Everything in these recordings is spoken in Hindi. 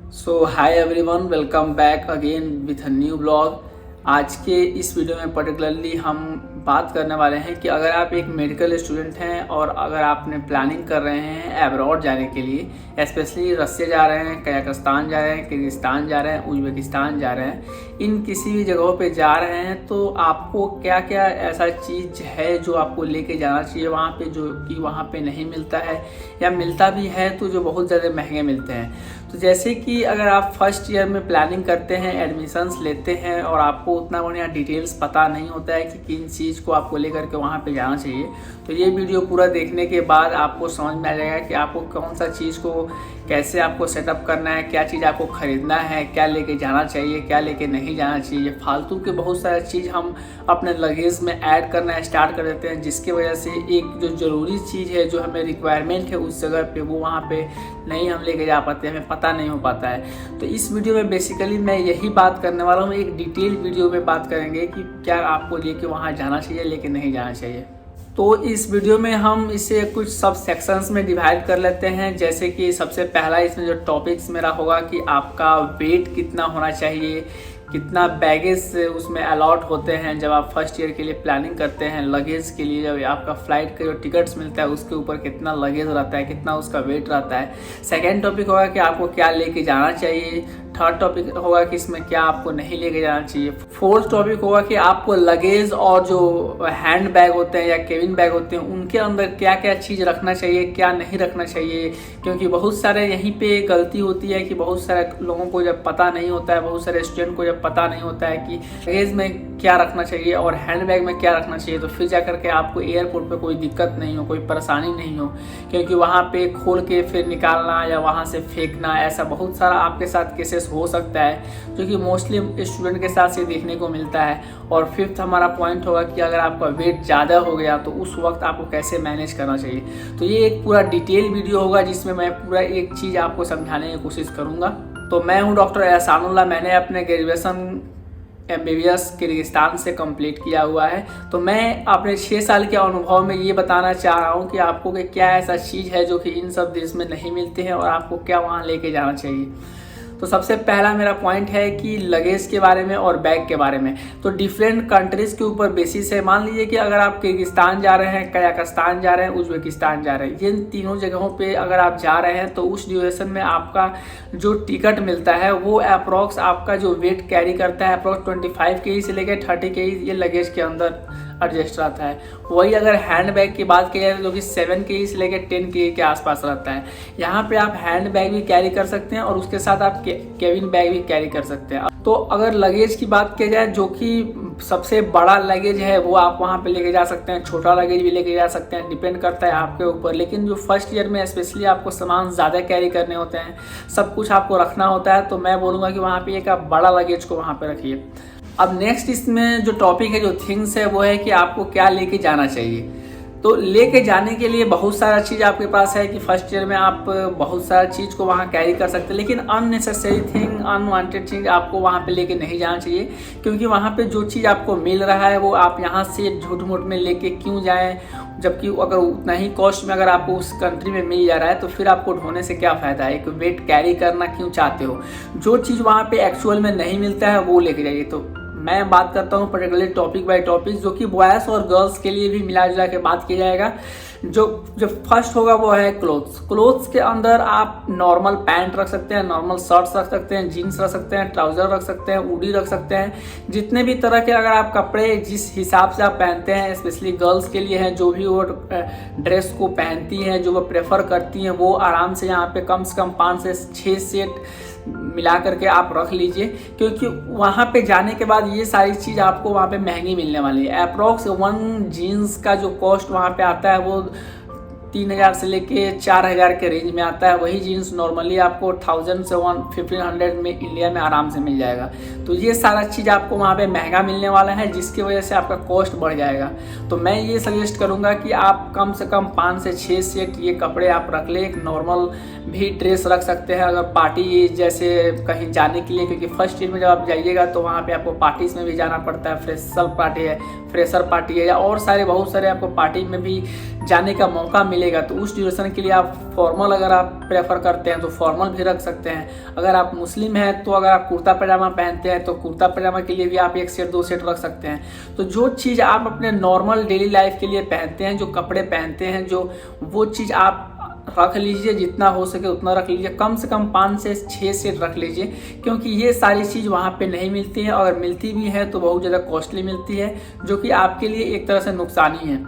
So hi everyone, welcome back again with a new blog. आज के इस वीडियो में पर्टिकुलरली हम बात करने वाले हैं कि अगर आप एक मेडिकल स्टूडेंट हैं और अगर आपने प्लानिंग कर रहे हैं अब्रॉड जाने के लिए, स्पेशली रसिया जा रहे हैं, कजाकिस्तान जा रहे हैं, किर्गिस्तान जा रहे हैं, उज्बेकिस्तान जा रहे हैं, इन किसी भी जगहों पे जा रहे हैं तो आपको क्या क्या ऐसा चीज़ है जो आपको लेके जाना चाहिए वहाँ पे, जो कि वहाँ पे नहीं मिलता है या मिलता भी है तो जो बहुत ज़्यादा महंगे मिलते हैं। तो जैसे कि अगर आप फर्स्ट ईयर में प्लानिंग करते हैं, एडमिशन्स लेते हैं और आपको उतना बढ़िया डिटेल्स पता नहीं होता है कि किन चीज़ को आपको लेकर के वहाँ पे जाना चाहिए, तो ये वीडियो पूरा देखने के बाद आपको समझ में आ जाएगा कि आपको कौन सा चीज़ को कैसे आपको सेटअप करना है, क्या चीज़ आपको ख़रीदना है, क्या लेके जाना चाहिए, क्या लेके नहीं जाना चाहिए। फालतू के बहुत सारा चीज़ हम अपने लगेज में ऐड करना स्टार्ट कर देते हैं, जिसकी वजह से एक जो ज़रूरी चीज़ है, जो हमें रिक्वायरमेंट है उस जगह पे, वो वहाँ पे नहीं हम लेके जा पाते, हमें पता नहीं हो पाता है। तो इस वीडियो में बेसिकली मैं यही बात करने वाला हूँ, एक डिटेल वीडियो में बात करेंगे कि क्या आपको लेके वहाँ जाना चाहिए, लेके नहीं जाना चाहिए। तो इस वीडियो में हम इसे कुछ सब सेक्शंस में डिवाइड कर लेते हैं। जैसे कि सबसे पहला इसमें जो टॉपिक्स मेरा होगा कि आपका वेट कितना होना चाहिए, कितना बैगेज उसमें अलॉट होते हैं जब आप फर्स्ट ईयर के लिए प्लानिंग करते हैं। लगेज के लिए जब आपका फ़्लाइट का जो टिकट्स मिलता है उसके ऊपर कितना लगेज रहता है, कितना उसका वेट रहता है। सेकेंड टॉपिक होगा कि आपको क्या लेके जाना चाहिए। थर्ड टॉपिक होगा कि इसमें क्या आपको नहीं लेके जाना चाहिए। फोर्थ टॉपिक होगा कि आपको लगेज और जो हैंड बैग होते हैं या केबिन बैग होते हैं उनके अंदर क्या क्या चीज़ रखना चाहिए, क्या नहीं रखना चाहिए। क्योंकि बहुत सारे यहीं पे गलती होती है कि बहुत सारे लोगों को जब पता नहीं होता है, बहुत सारे स्टूडेंट को जब पता नहीं होता है कि लगेज में क्या रखना चाहिए और हैंड बैग में क्या रखना चाहिए, तो फिर जाकर के आपको एयरपोर्ट पे कोई दिक्कत नहीं हो, कोई परेशानी नहीं हो। क्योंकि वहाँ पे खोल के फिर निकालना या वहाँ से फेंकना, ऐसा बहुत सारा आपके साथ केसेस हो सकता है जो कि मोस्टली स्टूडेंट के साथ से देखने को मिलता है। और फिफ्थ हमारा पॉइंट होगा कि अगर आपका वेट ज़्यादा हो गया तो उस वक्त आपको कैसे मैनेज करना चाहिए। तो ये एक पूरा डिटेल वीडियो होगा जिसमें मैं पूरा एक चीज़ आपको समझाने की कोशिश करूँगा। तो मैं हूँ डॉक्टर एहसानुल्लाह। मैंने अपने ग्रेजुएशन MBBS किर्गिस्तान से कंप्लीट किया हुआ है। तो मैं अपने 6 साल के अनुभव में ये बताना चाह रहा हूँ कि आपको कि क्या ऐसा चीज़ है जो कि इन सब देश में नहीं मिलते हैं और आपको क्या वहाँ लेके जाना चाहिए। तो सबसे पहला मेरा पॉइंट है कि लगेज के बारे में और बैग के बारे में। तो डिफरेंट कंट्रीज़ के ऊपर बेसिस है। मान लीजिए कि अगर आप किर्गिस्तान जा रहे हैं, कजाकिस्तान जा रहे हैं, उज्बेकिस्तान जा रहे हैं, ये तीनों जगहों पे अगर आप जा रहे हैं तो उस ड्यूरेशन में आपका जो टिकट मिलता है वो अप्रॉक्स आपका जो वेट कैरी करता है अप्रॉक्स 25 kg से लेकर 30 kg ये लगेज के अंदर एडजस्ट रहता है। वही अगर हैंड बैग की बात की जाए जो कि 7 kg से लेकर 10 kg के आसपास रहता है। यहाँ पे आप हैंड बैग भी कैरी कर सकते हैं और उसके साथ आप केबिन बैग भी कैरी कर सकते हैं। तो अगर लगेज की बात की जाए, जो कि सबसे बड़ा लगेज है वो आप वहाँ पे लेके जा सकते हैं, छोटा लगेज भी लेके जा सकते हैं, डिपेंड करता है आपके ऊपर। लेकिन जो फर्स्ट ईयर में स्पेशली आपको सामान ज़्यादा कैरी करने होते हैं, सब कुछ आपको रखना होता है, तो मैं बोलूँगा कि वहाँ पे एक आप बड़ा लगेज को वहाँ पे रखिए। अब नेक्स्ट इसमें जो टॉपिक है, जो थिंग्स है, वो है कि आपको क्या लेके जाना चाहिए। तो लेके जाने के लिए बहुत सारा चीज़ आपके पास है कि फर्स्ट ईयर में आप बहुत सारा चीज़ को वहाँ कैरी कर सकते हैं, लेकिन अननेसेसरी थिंग, अनवांटेड चीज़ आपको वहाँ पे लेके नहीं जाना चाहिए। क्योंकि वहाँ पे जो चीज़ आपको मिल रहा है वो आप यहाँ से झूठ मूठ में लेके क्यों जाएं, जबकि अगर उतना ही कॉस्ट में अगर आपको उस कंट्री में मिल जा रहा है तो फिर आपको ढोने से क्या फ़ायदा है। एक वेट कैरी करना क्यों चाहते हो। जो चीज़ वहाँ पे एक्चुअल में नहीं मिलता है वो लेके जाइए। तो मैं बात करता हूँ पर्टिकुलरली टॉपिक बाय टॉपिक, जो कि बॉयज़ और गर्ल्स के लिए भी मिला जुला के बात किया जाएगा। जो फर्स्ट होगा वो है क्लोथ्स। क्लोथ्स के अंदर आप नॉर्मल पैंट रख सकते हैं, नॉर्मल शर्ट्स रख सकते हैं, जीन्स रख सकते हैं, ट्राउज़र रख सकते हैं, हुडी रख सकते हैं। जितने भी तरह के अगर आप कपड़े जिस हिसाब से आप पहनते हैं, स्पेशली गर्ल्स के लिए हैं, जो भी वो ड्रेस को पहनती हैं, जो वो प्रेफर करती हैं, वो आराम से यहाँ पे कम से कम 5 से 6 सेट मिला करके आप रख लीजिए। क्योंकि वहाँ पे जाने के बाद ये सारी चीज़ आपको वहाँ पे महंगी मिलने वाली है। अप्रॉक्स 1 जीन्स का जो कॉस्ट वहाँ पे आता है वो 3000 से लेके 4000 के रेंज में आता है। वही जीन्स नॉर्मली आपको 1000 से 1500 में इंडिया में आराम से मिल जाएगा। तो ये सारा चीज़ आपको वहाँ पे महंगा मिलने वाला है, जिसकी वजह से आपका कॉस्ट बढ़ जाएगा। तो मैं ये सजेस्ट करूँगा कि आप कम से कम 5 से 6 सेट ये कपड़े आप रख लें। एक नॉर्मल भी ड्रेस रख सकते हैं अगर पार्टी जैसे कहीं जाने के लिए, क्योंकि फर्स्ट ईयर में जब आप जाइएगा तो वहाँ पे आपको पार्टीज में भी जाना पड़ता है। फ्रेशर पार्टी है या और सारे बहुत सारे आपको पार्टी में भी जाने का मौका मिलेगा। मिलेगा, तो उस ड्यूरेशन के लिए आप फॉर्मल अगर आप प्रेफर करते हैं तो फॉर्मल भी रख सकते हैं। अगर आप मुस्लिम हैं तो अगर आप कुर्ता पैजामा पहनते हैं तो कुर्ता पैजामा के लिए भी आप 1 सेट 2 सेट रख सकते हैं। तो जो चीज़ आप अपने नॉर्मल डेली लाइफ के लिए पहनते हैं, जो कपड़े पहनते हैं, जो वो चीज़ आप रख लीजिए, जितना हो सके उतना रख लीजिए। कम से कम 5 से 6 सेट रख लीजिए, क्योंकि ये सारी चीज़ वहाँ पे नहीं मिलती है। अगर मिलती भी है तो बहुत ज़्यादा कॉस्टली मिलती है, जो कि आपके लिए एक तरह से नुकसान ही है।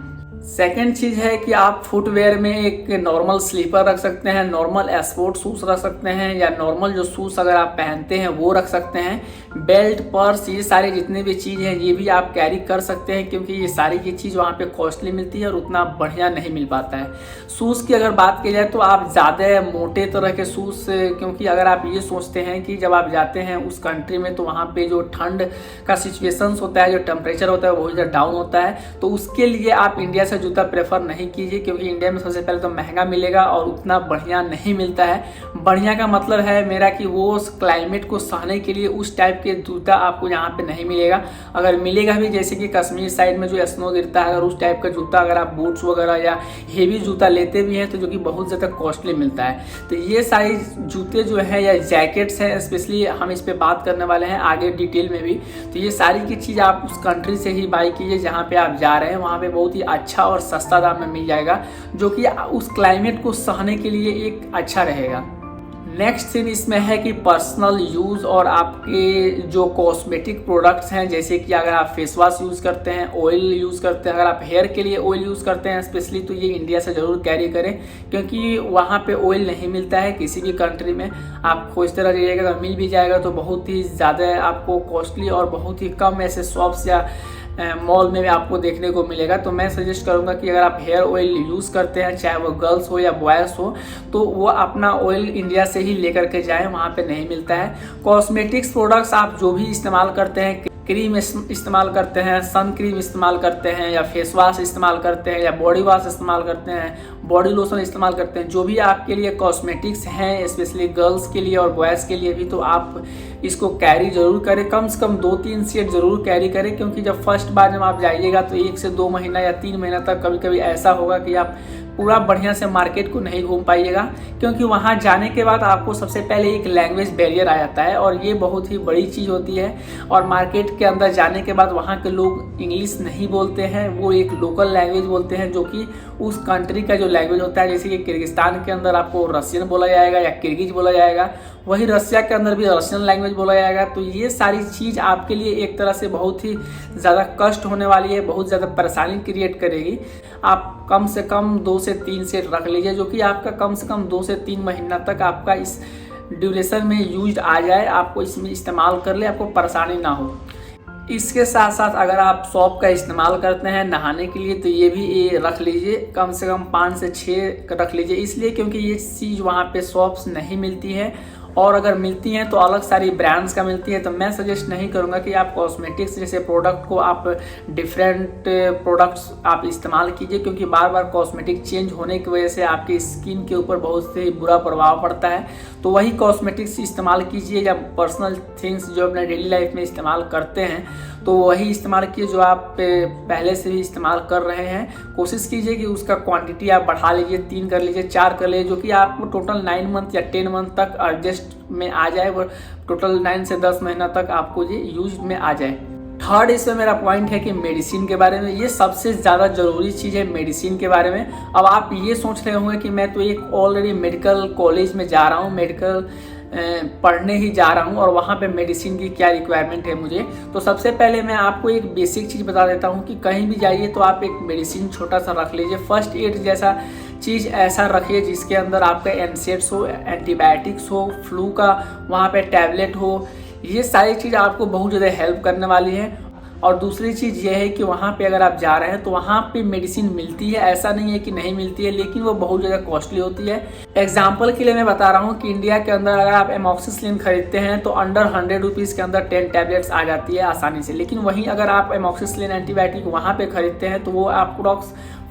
सेकेंड चीज़ है कि आप फुटवेयर में एक नॉर्मल स्लीपर रख सकते हैं, नॉर्मल स्पोर्ट शूज़ रख सकते हैं, या नॉर्मल जो शूज़ अगर आप पहनते हैं वो रख सकते हैं। बेल्ट, पर्स, ये सारे जितने भी चीज़ हैं ये भी आप कैरी कर सकते हैं, क्योंकि ये सारी की चीज़ वहाँ पे कॉस्टली मिलती है और उतना बढ़िया नहीं मिल पाता है। शूज़ की अगर बात की जाए तो आप ज़्यादा मोटे तरह के शूज़, क्योंकि अगर आप ये सोचते हैं कि जब आप जाते हैं उस कंट्री में तो वहाँ पे जो ठंड का सिचुएशन होता है, जो टेम्परेचर होता है वो ज़्यादा डाउन होता है, तो उसके लिए आप इंडिया से जूता प्रेफर नहीं कीजिए, क्योंकि इंडिया में सबसे पहले तो महंगा मिलेगा और उतना बढ़िया नहीं मिलता है। बढ़िया का मतलब है मेरा कि वो उस क्लाइमेट को सहने के लिए उस टाइप के जूता आपको यहाँ पे नहीं मिलेगा। अगर मिलेगा भी, जैसे कि कश्मीर साइड में जो स्नो गिरता है, अगर उस टाइप का जूता अगर आप बूट्स वगैरह या हेवी जूता लेते भी हैं तो जो कि बहुत ज़्यादा कॉस्टली मिलता है। तो ये सारी जूते जो है या जैकेट्स हैं, स्पेशली हम इस पर बात करने वाले हैं आगे डिटेल में भी। तो ये सारी की चीज़ आप उस कंट्री से ही बाई कीजिए जहाँ पे आप जा रहे हैं, वहाँ पे बहुत ही अच्छा और सस्ता दाम में मिल जाएगा, जो कि उस क्लाइमेट को सहने के लिए एक अच्छा रहेगा। नेक्स्ट थिंग इसमें है कि पर्सनल यूज़ और आपके जो कॉस्मेटिक प्रोडक्ट्स हैं, जैसे कि अगर आप फेस वॉश यूज़ करते हैं, ऑयल यूज़ करते हैं, अगर आप हेयर के लिए ऑयल यूज़ करते हैं स्पेशली, तो ये इंडिया से ज़रूर कैरी करें, क्योंकि वहाँ पे ऑयल नहीं मिलता है किसी भी कंट्री में। आप खोजते रह जाइएगा, अगर मिल भी जाएगा तो बहुत ही ज़्यादा आपको कॉस्टली और बहुत ही कम ऐसे शॉप्स या मॉल में भी आपको देखने को मिलेगा। तो मैं सजेस्ट करूंगा कि अगर आप हेयर ऑयल यूज़ करते हैं, चाहे वो गर्ल्स हो या बॉयज़ हो, तो वो अपना ऑयल इंडिया से ही लेकर के जाएं, वहाँ पे नहीं मिलता है। कॉस्मेटिक्स प्रोडक्ट्स आप जो भी इस्तेमाल करते हैं, क्रीम इस्तेमाल करते हैं, सन क्रीम इस्तेमाल करते हैं, या फेस वॉश इस्तेमाल करते हैं, या बॉडी वॉश इस्तेमाल करते हैं, बॉडी लोशन इस्तेमाल करते हैं, जो भी आपके लिए कॉस्मेटिक्स हैं स्पेशली गर्ल्स के लिए और बॉयज़ के लिए भी, तो आप इसको कैरी ज़रूर करें। कम से कम 2-3 सेट ज़रूर कैरी करें, क्योंकि जब फर्स्ट बार जब आप जाइएगा तो 1 से 2 महीना या 3 महीना तक कभी कभी ऐसा होगा कि आप पूरा बढ़िया से मार्केट को नहीं घूम पाइएगा, क्योंकि वहाँ जाने के बाद आपको सबसे पहले एक लैंग्वेज बैरियर आ जाता है और ये बहुत ही बड़ी चीज़ होती है। और मार्केट के अंदर जाने के बाद वहाँ के लोग इंग्लिश नहीं बोलते हैं, वो एक लोकल लैंग्वेज बोलते हैं, जो कि उस कंट्री का जो लैंग्वेज होता है। जैसे कि किर्गिस्तान के अंदर आपको रशियन बोला जाएगा या किर्गिज बोला जाएगा, वही रसिया के अंदर भी रशियन लैंग्वेज बोला जाएगा। तो ये सारी चीज़ आपके लिए एक तरह से बहुत ही ज़्यादा कष्ट होने वाली है, बहुत ज़्यादा परेशानी क्रिएट करेगी। आप कम से कम 2 से 3 सेट रख लीजिए, जो कि आपका कम से कम 2 से 3 महीना तक आपका इस ड्यूरेशन में यूज आ जाए, आपको इसमें इस्तेमाल कर ले, आपको परेशानी ना हो। इसके साथ साथ अगर आप सॉप का इस्तेमाल करते हैं नहाने के लिए, तो ये भी रख लीजिए, कम से कम 5 से 6 रख लीजिए, इसलिए क्योंकि ये चीज़ वहाँ पे सॉप्स नहीं मिलती है, और अगर मिलती हैं तो अलग सारी ब्रांड्स का मिलती है। तो मैं सजेस्ट नहीं करूँगा कि आप कॉस्मेटिक्स जैसे प्रोडक्ट को आप डिफरेंट प्रोडक्ट्स आप इस्तेमाल कीजिए, क्योंकि बार बार कॉस्मेटिक चेंज होने की वजह से आपकी स्किन के ऊपर बहुत से बुरा प्रभाव पड़ता है। तो वही कॉस्मेटिक्स इस्तेमाल कीजिए, या पर्सनल थिंग्स जो अपने डेली लाइफ में इस्तेमाल करते हैं तो वही इस्तेमाल कीजिए जो आप पहले से भी इस्तेमाल कर रहे हैं। कोशिश कीजिए कि उसका क्वांटिटी आप बढ़ा लीजिए, 3 कर लीजिए, 4 कर लीजिए, जो कि आपको टोटल 9 मंथ या 10 मंथ तक एडजस्ट में आ जाए, वो टोटल 9 से 10 महीना तक आपको ये यूज में आ जाए। थर्ड इसमें मेरा पॉइंट है कि मेडिसिन के बारे में, ये सबसे ज़्यादा ज़रूरी चीज़ है मेडिसिन के बारे में। अब आप ये सोच रहे होंगे कि मैं तो एक ऑलरेडी मेडिकल कॉलेज में जा रहा हूँ, मेडिकल पढ़ने ही जा रहा हूँ, और वहाँ पे मेडिसिन की क्या रिक्वायरमेंट है मुझे। तो सबसे पहले मैं आपको एक बेसिक चीज़ बता देता हूँ कि कहीं भी जाइए तो आप एक मेडिसिन छोटा सा रख लीजिए, फर्स्ट एड जैसा चीज़ ऐसा रखिए जिसके अंदर आपका एनसेट्स हो, एंटीबायोटिक्स हो, फ्लू का वहाँ पे टैबलेट हो। ये सारी चीज़ आपको बहुत ज़्यादा हेल्प करने वाली है। और दूसरी चीज़ ये है कि वहाँ पे अगर आप जा रहे हैं तो वहाँ पे मेडिसिन मिलती है, ऐसा नहीं है कि नहीं मिलती है, लेकिन वो बहुत ज़्यादा कॉस्टली होती है। एग्जाम्पल के लिए मैं बता रहा हूँ कि इंडिया के अंदर अगर आप एमॉक्सिसिलिन खरीदते हैं तो अंडर 100 रुपीज़ के अंदर 10 टैबलेट्स आ जाती है आसानी से। लेकिन वहीं अगर आप एमॉक्सिसिलिन एंटीबायोटिक वहाँ पर खरीदते हैं तो वो आपको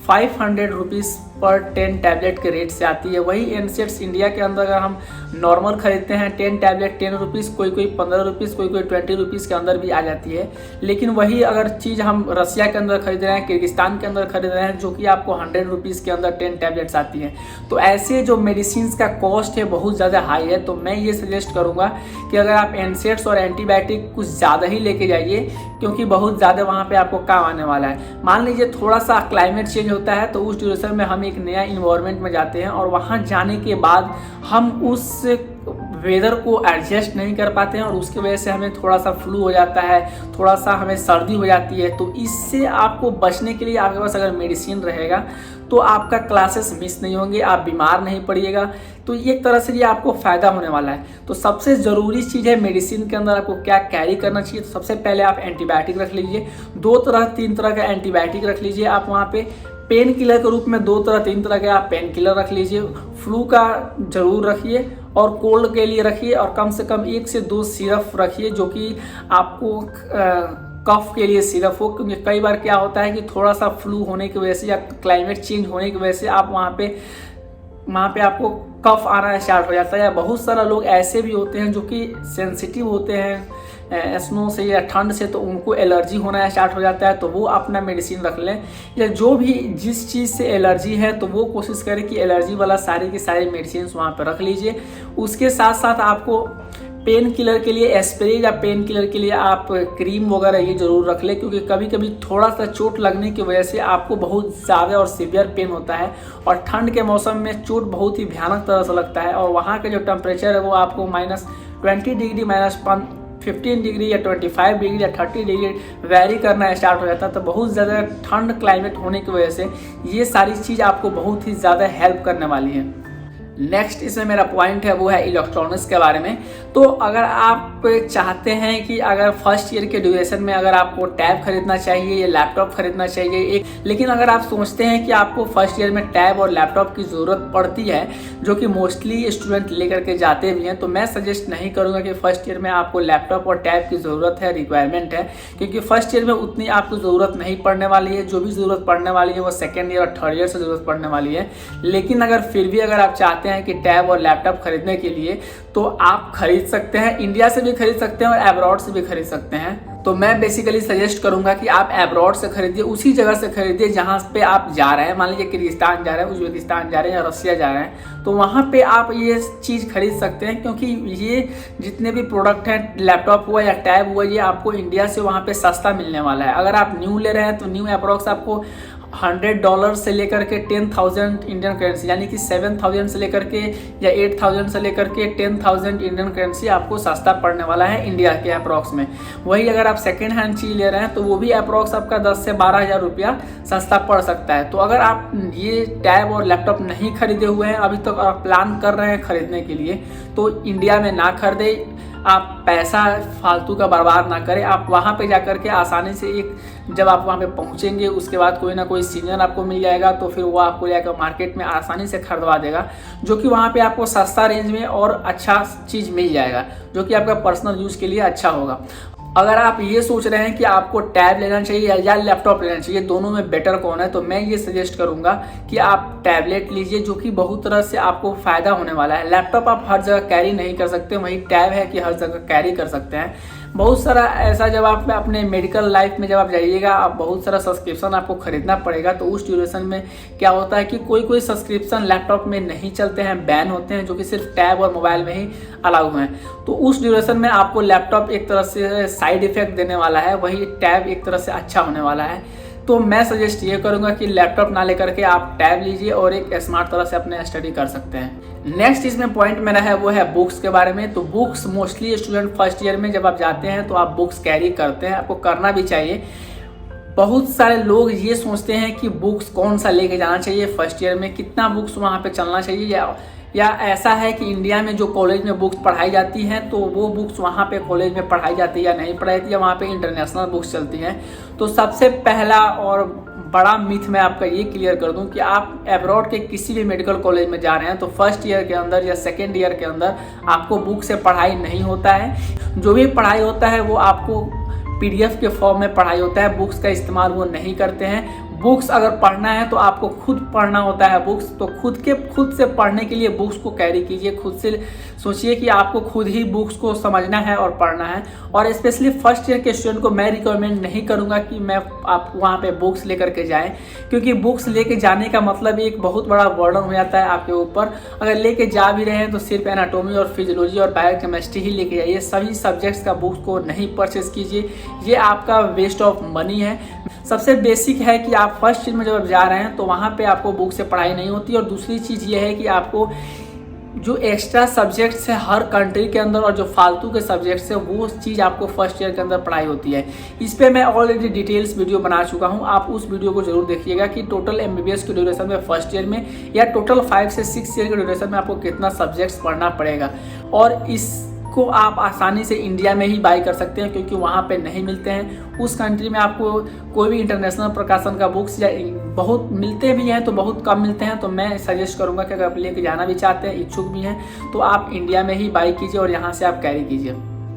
500 रुपीज़ पर 10 टैबलेट के रेट से आती है। वही एनसेट्स इंडिया के अंदर अगर हम नॉर्मल खरीदते हैं 10 टैबलेट 10 रुपीज़, कोई 15 रुपीज़, कोई 20 रुपीज़ के अंदर भी आ जाती है। लेकिन वही अगर चीज़ हम रसिया के अंदर खरीद रहे हैं, किर्गिस्तान के अंदर खरीद रहे हैं, जो कि आपको 100 रुपीज़ के अंदर 10 टैबलेट्स आती हैं। तो ऐसे जो मेडिसिन का कॉस्ट है बहुत ज़्यादा हाई है। तो मैं ये सजेस्ट करूँगा कि अगर आप एनसेट्स और एंटीबायोटिक कुछ ज़्यादा ही लेके जाइए, क्योंकि बहुत ज़्यादा वहाँ पे आपको काम आने वाला है। मान लीजिए थोड़ा सा क्लाइमेट चेंज होता है तो उस ड्यूरेशन में हम एक नया इन्वायरमेंट में जाते हैं और वहाँ जाने के बाद हम उस वेदर को एडजस्ट नहीं कर पाते हैं और उसकी वजह से हमें थोड़ा सा फ्लू हो जाता है, थोड़ा सा हमें सर्दी हो जाती है। तो इससे आपको बचने के लिए आपके पास अगर मेडिसिन रहेगा तो आपका क्लासेस मिस नहीं होंगे, आप बीमार नहीं पड़िएगा। तो एक तरह से ये आपको फ़ायदा होने वाला है। तो सबसे ज़रूरी चीज़ है मेडिसिन के अंदर आपको क्या कैरी करना चाहिए। तो सबसे पहले आप एंटीबायोटिक रख लीजिए, 3 तरह का एंटीबायोटिक रख लीजिए आप वहाँ पे। पेन किलर के रूप में 3 तरह के आप पेन किलर रख लीजिए। फ्लू का जरूर रखिए और कोल्ड के लिए रखिए, और कम से कम 1 से 2 सिरप रखिए जो कि आपको कफ के लिए सिरप हो। क्योंकि कई बार क्या होता है कि थोड़ा सा फ्लू होने की वजह से या क्लाइमेट चेंज होने की वजह से आप वहाँ पे आपको कफ आना स्टार्ट हो जाता है। या बहुत सारा लोग ऐसे भी होते हैं जो कि सेंसिटिव होते हैं स्नो से या ठंड से, तो उनको एलर्जी होना स्टार्ट हो जाता है। तो वो अपना मेडिसिन रख लें, या जो भी जिस चीज़ से एलर्जी है तो वो कोशिश करें कि एलर्जी वाला सारे के सारे मेडिसिन वहाँ पर रख लीजिए। उसके साथ साथ आपको पेन किलर के लिए एस्प्रे या पेन किलर के लिए आप क्रीम वगैरह ये जरूर रख लें, क्योंकि कभी कभी थोड़ा सा चोट लगने की वजह से आपको बहुत ज़्यादा और सीवियर पेन होता है। और ठंड के मौसम में चोट बहुत ही भयानक तरह से लगता है, और वहाँ का जो टेम्परेचर है वो आपको -20 डिग्री, -15 डिग्री या 25 डिग्री या 30 डिग्री वेरी करना स्टार्ट हो जाता है। तो बहुत ज़्यादा ठंड क्लाइमेट होने की वजह से ये सारी चीज़ आपको बहुत ही ज़्यादा हेल्प करने वाली है। नेक्स्ट इसमें मेरा पॉइंट है वो है इलेक्ट्रॉनिक्स के बारे में। तो अगर आप चाहते हैं कि अगर फर्स्ट ईयर के ड्यूरेशन में अगर आपको टैब खरीदना चाहिए या लैपटॉप खरीदना चाहिए लेकिन अगर आप सोचते हैं कि आपको फर्स्ट ईयर में टैब और लैपटॉप की ज़रूरत पड़ती है, जो कि मोस्टली स्टूडेंट लेकर के जाते भी हैं, तो मैं सजेस्ट नहीं करूँगा कि फर्स्ट ईयर में आपको लैपटॉप और टैब की ज़रूरत है, रिक्वायरमेंट है। क्योंकि फर्स्ट ईयर में उतनी आपको ज़रूरत नहीं पड़ने वाली है। जो भी ज़रूरत पड़ने वाली है वो सेकेंड ईयर और थर्ड ईयर से ज़रूरत पड़ने वाली है। लेकिन अगर फिर भी अगर आप चाहते हैं कि टैब और लैपटॉप खरीदने के लिए, तो आप खरीद सकते हैं, इंडिया से भी खरीद सकते हैं और अब्रॉड से भी खरीद सकते हैं। तो मैं बेसिकली सजेस्ट करूंगा कि आप अब्रॉड से खरीदिए, उसी जगह से खरीदिए जहां पे आप जा रहे हैं। मान लीजिए किर्गिस्तान जा रहे हैं, उज्बेकिस्तान जा रहे हैं या रसिया जा रहे हैं, तो वहां पे आप ये चीज़ खरीद सकते हैं। क्योंकि ये जितने भी प्रोडक्ट हैं, लैपटॉप हुआ या टैब हुआ, ये आपको इंडिया से वहाँ पे सस्ता मिलने वाला है। अगर आप न्यू ले रहे हैं तो न्यू अप्रॉक्स आपको $100 से लेकर के 10,000 इंडियन करेंसी, यानी कि 7,000 से लेकर के या 8,000 से लेकर के 10,000 इंडियन करेंसी आपको सस्ता पड़ने वाला है इंडिया के अप्रॉक्स में। वही अगर आप सेकेंड हैंड चीज़ ले रहे हैं तो वो भी अप्रॉक्स आपका 10 से 12 हज़ार रुपया सस्ता पड़ सकता है। तो अगर आप ये टैब और लैपटॉप नहीं खरीदे हुए हैं अभी तक, आप प्लान कर रहे हैं खरीदने के लिए, तो इंडिया में ना खरीदें। आप पैसा फालतू का बर्बाद ना करें। आप वहाँ पे जा कर के आसानी से जब आप वहाँ पे पहुँचेंगे उसके बाद कोई ना कोई सीनियर आपको मिल जाएगा, तो फिर वो आपको जाकर मार्केट में आसानी से खरीदवा देगा, जो कि वहाँ पे आपको सस्ता रेंज में और अच्छा चीज़ मिल जाएगा, जो कि आपका पर्सनल यूज़ के लिए अच्छा होगा। अगर आप ये सोच रहे हैं कि आपको टैब लेना चाहिए या लैपटॉप लेना चाहिए, दोनों में बेटर कौन है, तो मैं ये सजेस्ट करूंगा कि आप टैबलेट लीजिए, जो कि बहुत तरह से आपको फ़ायदा होने वाला है। लैपटॉप आप हर जगह कैरी नहीं कर सकते, वहीं टैब है कि हर जगह कैरी कर सकते हैं। बहुत सारा ऐसा जब आप अपने मेडिकल लाइफ में जब आप जाइएगा, आप बहुत सारा सब्सक्रिप्शन आपको खरीदना पड़ेगा। तो उस ड्यूरेशन में क्या होता है कि कोई कोई सब्सक्रिप्शन लैपटॉप में नहीं चलते हैं, बैन होते हैं, जो कि सिर्फ टैब और मोबाइल में ही अलाउ हैं। तो उस ड्यूरेशन में आपको लैपटॉप एक तरह से साइड इफेक्ट देने वाला है, वही टैब एक तरह से अच्छा होने वाला है। तो मैं सजेस्ट ये करूंगा कि लैपटॉप ना लेकर के आप टैब लीजिए और एक स्मार्ट तरह से अपने स्टडी कर सकते हैं। नेक्स्ट इसमें पॉइंट मेरा है वो है बुक्स के बारे में। तो books mostly student first year में जब आप जाते हैं तो आप बुक्स कैरी करते हैं, आपको करना भी चाहिए। बहुत सारे लोग ये सोचते हैं कि बुक्स कौन सा लेके जाना चाहिए फर्स्ट ईयर में, कितना बुक्स वहाँ पे चलना चाहिए, या ऐसा है कि इंडिया में जो कॉलेज में बुक्स पढ़ाई जाती हैं तो वो बुक्स वहाँ पे कॉलेज में पढ़ाई जाती है या नहीं पढ़ाई जाती है, वहाँ पे इंटरनेशनल बुक्स चलती हैं। तो सबसे पहला और बड़ा मिथ मैं आपका ये क्लियर कर दूं कि आप अब्रॉड के किसी भी मेडिकल कॉलेज में जा रहे हैं तो फर्स्ट ईयर के अंदर या सेकेंड ईयर के अंदर आपको बुक से पढ़ाई नहीं होता है। जो भी पढ़ाई होता है वो आपको PDF के फॉर्म में पढ़ाई होता है, बुक्स का इस्तेमाल वो नहीं करते हैं। बुक्स अगर पढ़ना है तो आपको खुद पढ़ना होता है बुक्स, तो खुद से पढ़ने के लिए बुक्स को कैरी कीजिए। खुद से सोचिए कि आपको खुद ही बुक्स को समझना है और पढ़ना है। और स्पेशली फर्स्ट ईयर के स्टूडेंट को मैं रिकमेंड नहीं करूंगा कि आप वहाँ पे बुक्स लेकर के जाएं, क्योंकि बुक्स लेके जाने का मतलब एक बहुत बड़ा बर्डन हो जाता है आपके ऊपर। अगर लेके जा भी रहे हैं तो सिर्फ एनाटॉमी और फिजियोलॉजी और बायोकेमिस्ट्री ही लेके जाइए, सभी सब्जेक्ट्स का बुक्स को नहीं परचेस कीजिए, ये आपका वेस्ट ऑफ मनी है। सबसे बेसिक है कि आप फर्स्ट ईयर में जब जा रहे हैं तो वहाँ पे आपको बुक से पढ़ाई नहीं होती। और दूसरी चीज़ ये है कि आपको जो एक्स्ट्रा सब्जेक्ट्स है हर कंट्री के अंदर और जो फालतू के सब्जेक्ट्स है वो चीज़ आपको फर्स्ट ईयर के अंदर पढ़ाई होती है। इस पे मैं ऑलरेडी डिटेल्स वीडियो बना चुका हूँ, आप उस वीडियो को जरूर देखिएगा कि टोटल MBBS की ड्यूरेशन में फर्स्ट ईयर में या टोटल 5 से 6 ईयर के ड्यूरेशन में आपको कितना सब्जेक्ट्स पढ़ना पड़ेगा। और इसको आप आसानी से इंडिया में ही बाई कर सकते हैं, क्योंकि वहाँ पे नहीं मिलते हैं। उस कंट्री में आपको कोई भी इंटरनेशनल प्रकाशन का बुक्स या बहुत मिलते भी हैं तो बहुत कम मिलते हैं। तो मैं सजेस्ट करूंगा कि अगर आप लेके जाना भी चाहते हैं, इच्छुक भी हैं, तो आप इंडिया में ही बाई कीजिए और यहाँ से आप कैरी कीजिए।